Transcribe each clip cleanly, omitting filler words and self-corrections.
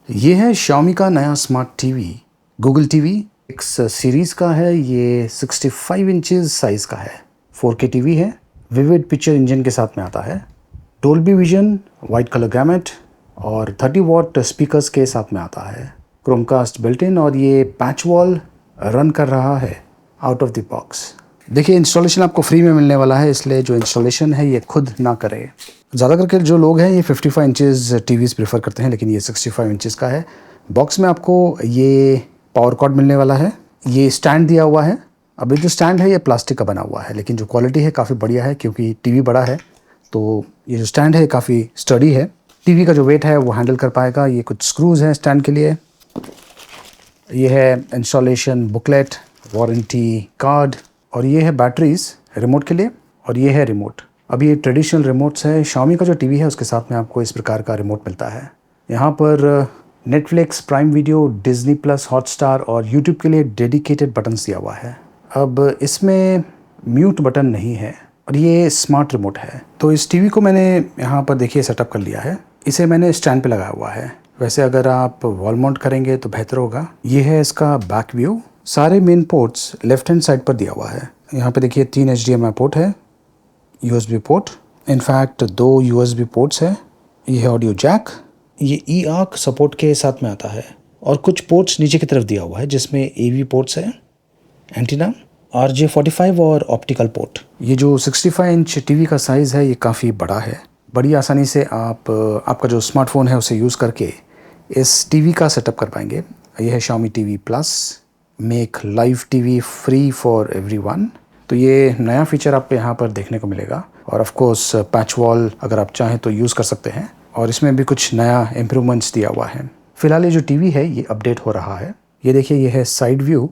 ये है Xiaomi का नया smart TV Google TV x series का है। ये 65 इंचेस साइज़ का है, 4K टीवी है, विविड पिक्चर इंजन के साथ में आता है, Dolby vision, white colour gamete और 30 वॉट स्पीकर्स के साथ में आता है, क्रोमकास्ट बिल्ट इन और ये पैच वॉल रन कर रहा है आउट ऑफ द बॉक्स। देखिए इंस्टॉलेशन आपको फ्री में मिलने वाला है, इसलिए जो इंस्टॉलेशन है ये खुद ना करें। ज़्यादा करके जो लोग हैं ये 55 इंचेस टीवीज़ प्रेफर करते हैं, लेकिन ये 65 इंचेस का है। बॉक्स में आपको ये पावर कॉर्ड मिलने वाला है, ये स्टैंड दिया हुआ है। अभी जो स्टैंड है ये प्लास्टिक का बना हुआ है, लेकिन जो क्वालिटी है काफ़ी बढ़िया है क्योंकि टीवी बड़ा है, तो ये जो स्टैंड है काफ़ी स्टडी है। टीवी का जो वेट है वो हैंडल कर पाएगा। ये कुछ स्क्रूज़ हैं स्टैंड के लिए। ये है इंस्टॉलेशन बुकलेट, वारंटी कार्ड और ये है बैटरीज रिमोट के लिए और ये है रिमोट। अब ये ट्रेडिशनल रिमोट्स है। Xiaomi का जो टीवी है उसके साथ में आपको इस प्रकार का रिमोट मिलता है। यहाँ पर Netflix, prime video, Disney plus, Hotstar और यूट्यूब के लिए डेडिकेटेड बटन्स दिया हुआ है। अब इसमें म्यूट बटन नहीं है और ये स्मार्ट रिमोट है। तो इस टीवी को मैंने यहाँ पर देखिए सेटअप कर लिया है। इसे मैंने स्टैंड पे लगाया हुआ है। वैसे अगर आप वॉल माउंट करेंगे तो बेहतर होगा। ये है इसका बैक व्यू। सारे main ports left hand side पर दिया हुआ है। यहाँ पे देखिए 3 HDMI पोर्ट है, USB port, in fact 2 USB ports है। ये है ऑडियो जैक। ये eARC सपोर्ट के साथ में आता है और कुछ पोर्ट्स नीचे की तरफ दिया हुआ है जिसमें AV पोर्ट्स है, एंटीना, RJ45 और ऑप्टिकल पोर्ट। ये जो 65 इंच टीवी का साइज़ है ये काफ़ी बड़ा है। बड़ी आसानी से आप आपका जो स्मार्टफोन है उसे यूज़ करके इस टीवी का सेटअप कर पाएंगे। ये है Xiaomi TV plus, make live TV free for everyone. तो ये नया फीचर आपको यहाँ पर देखने को मिलेगा और ऑफ कोर्स पैच वॉल अगर आप चाहें तो यूज़ कर सकते हैं और इसमें भी कुछ नया इम्प्रूवमेंट्स दिया हुआ है। फिलहाल ये जो टीवी है ये अपडेट हो रहा है। ये देखिए ये है साइड व्यू।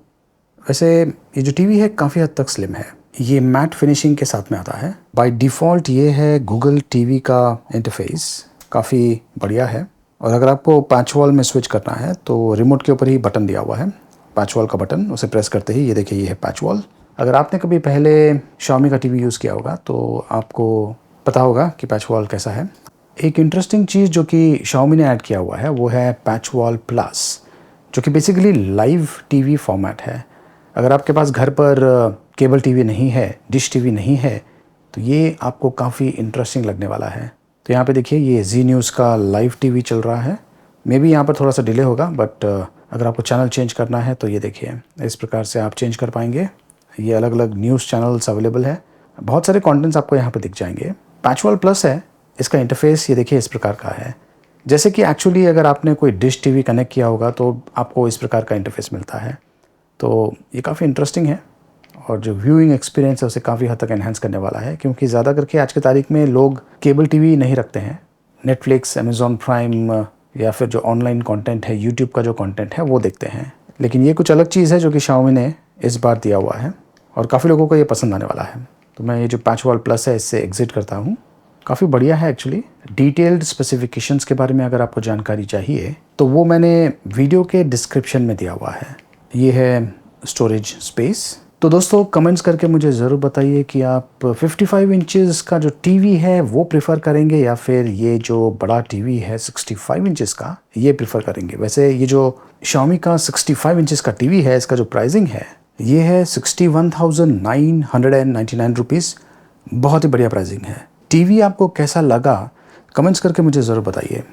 वैसे ये जो टीवी है काफ़ी हद तक स्लिम है। ये मैट फिनिशिंग के साथ में आता है। बाय डिफ़ॉल्ट ये है गूगल टीवी का इंटरफेस, काफ़ी बढ़िया है। और अगर आपको पैच वॉल में स्विच करना है तो रिमोट के ऊपर ही बटन दिया हुआ है, पैच वॉल का बटन, उसे प्रेस करते ही ये देखिए ये है पैच वॉल। अगर आपने कभी पहले Xiaomi का टीवी यूज़ किया होगा तो आपको पता होगा कि पैच वॉल कैसा है। एक इंटरेस्टिंग चीज़ जो कि Xiaomi ने ऐड किया हुआ है वो है पैच वॉल प्लस, जो कि बेसिकली लाइव टीवी फॉर्मेट है। अगर आपके पास घर पर केबल टीवी नहीं है, डिश टीवी नहीं है, तो ये आपको काफ़ी इंटरेस्टिंग लगने वाला है। तो यहाँ पे देखिए ये जी न्यूज़ का लाइव टीवी चल रहा है। मे बी यहाँ पर थोड़ा सा डिले होगा, बट अगर आपको चैनल चेंज करना है तो ये देखिए इस प्रकार से आप चेंज कर पाएंगे। ये अलग अलग न्यूज़ चैनल्स अवेलेबल है, बहुत सारे कंटेंट्स आपको यहाँ पर दिख जाएंगे। पैच वॉल प्लस है, इसका इंटरफेस ये देखिए इस प्रकार का है। जैसे कि एक्चुअली अगर आपने कोई डिश टीवी कनेक्ट किया होगा तो आपको इस प्रकार का इंटरफेस मिलता है। तो ये काफ़ी इंटरेस्टिंग है और जो व्यूइंग एक्सपीरियंस है उसे काफ़ी हद तक एनहांस करने वाला है, क्योंकि ज़्यादा करके आज की तारीख में लोग केबल टीवी नहीं रखते हैं। नेटफ्लिक्स, अमेज़ॉन प्राइम या फिर जो ऑनलाइन कंटेंट है, यूट्यूब का जो कंटेंट है वो देखते हैं। लेकिन ये कुछ अलग चीज़ है जो कि Xiaomi ने इस बार दिया हुआ है और काफ़ी लोगों को ये पसंद आने वाला है। तो मैं ये जो पैच वॉल प्लस है इससे एग्जिट करता हूँ। काफ़ी बढ़िया है एक्चुअली। डिटेल्ड स्पेसिफिकेशंस के बारे में अगर आपको जानकारी चाहिए तो वो मैंने वीडियो के डिस्क्रिप्शन में दिया हुआ है। ये है स्टोरेज स्पेस। तो दोस्तों कमेंट्स करके मुझे ज़रूर बताइए कि आप 55 इंचेस का जो टीवी है वो प्रेफर करेंगे या फिर ये जो बड़ा टीवी है 65 इंचेस का ये प्रेफर करेंगे। वैसे ये जो Xiaomi का 65 इंचेस का टीवी है इसका जो प्राइसिंग है ये है 61,999 रुपीज़। बहुत ही बढ़िया प्राइसिंग है। टीवी आपको कैसा लगा कमेंट्स करके मुझे ज़रूर बताइए।